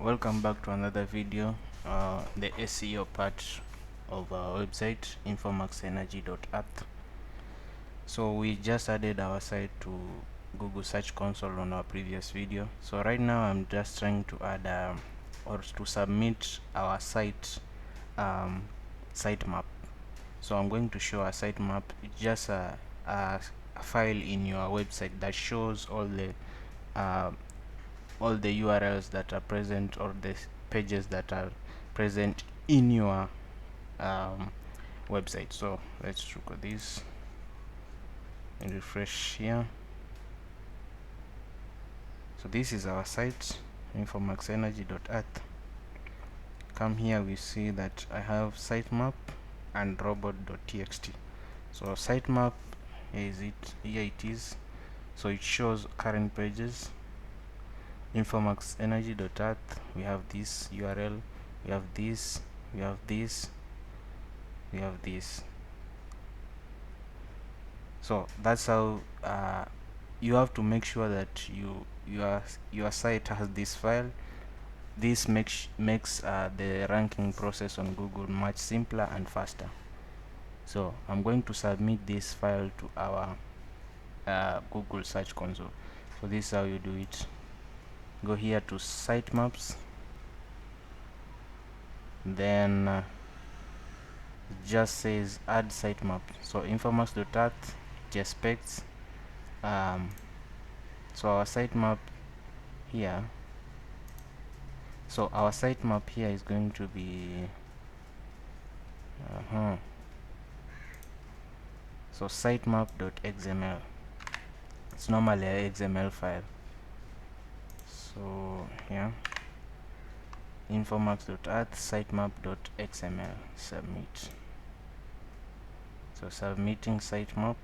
Welcome back to another video, the SEO part of our website infomaxenergy.earth. So we just added our site to Google Search Console on our previous video. So right now I'm just trying to add or to submit our site sitemap. So I'm going to show a sitemap. It's just a file in your website that shows all the URLs that are present, or the pages that are present in your website. So let's look at this and refresh here. So this is our site, infomaxenergy.earth. Come here, we see that I have sitemap and robot.txt. So sitemap, here it is. So it shows current pages. Infomaxenergy.earth, we have this URL, we have this, we have this, we have this. So that's how you have to make sure that your site has this file. This makes the ranking process on Google much simpler and faster. So I'm going to submit this file to our Google Search Console. So this is how you do it. Go here to sitemaps, then it just says add sitemap. So infomax.earth expects so our sitemap here. So our sitemap here is going to be so sitemap.xml. It's normally a XML file. So here, infomax.earth sitemap.xml, submit. So submitting sitemap.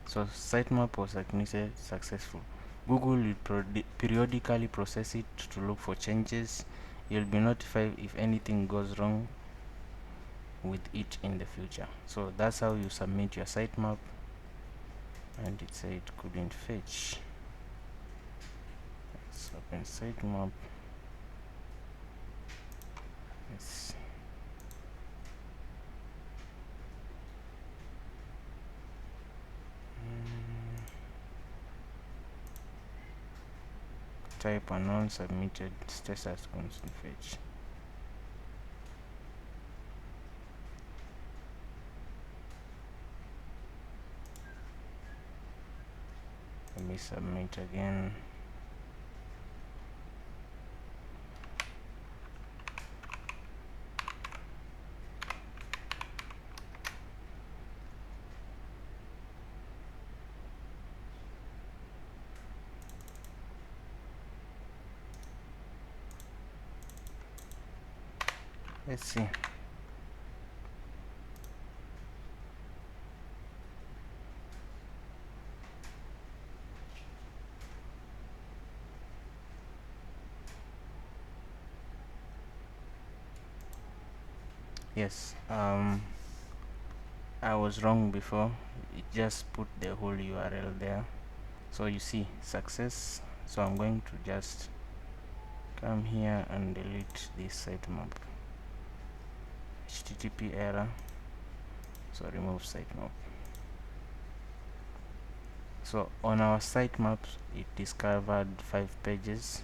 So sitemap was submitted successful. Google will periodically process it to look for changes. You'll be notified if anything goes wrong with it in the future. So that's how you submit your sitemap. And it said it couldn't fetch. Let's open sitemap. Let's see. Type unknown, submitted, status couldn't fetch. Let me submit again. Let's see. Yes, I was wrong before. It just put the whole URL there. So you see success. So I'm going to just come here and delete this sitemap. HTTP error. So remove sitemap. So on our sitemap, it discovered 5 pages,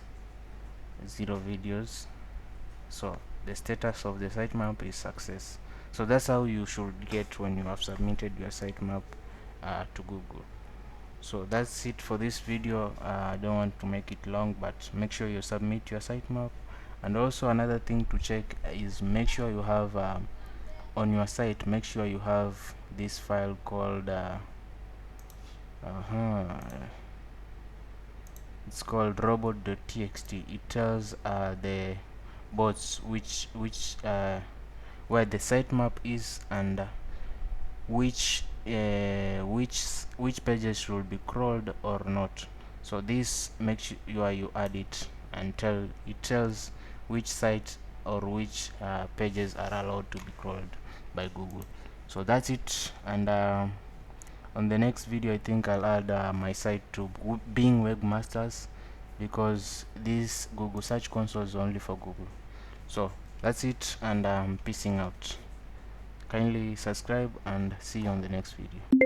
0 videos. So the status of the sitemap is success. So that's how you should get when you have submitted your sitemap to Google. So that's it for this video. I don't want to make it long, but make sure you submit your sitemap. And also another thing to check is make sure you have on your site, make sure you have this file called it's called robot.txt. It tells the bots which where the sitemap is, and which pages should be crawled or not. So this makes sure you add it, and it tells which site or which pages are allowed to be crawled by Google. So that's it, and on the next video I think I'll add my site to Bing Webmasters. because this Google Search Console is only for Google. So that's it, and I'm peacing out. Kindly subscribe and see you on the next video.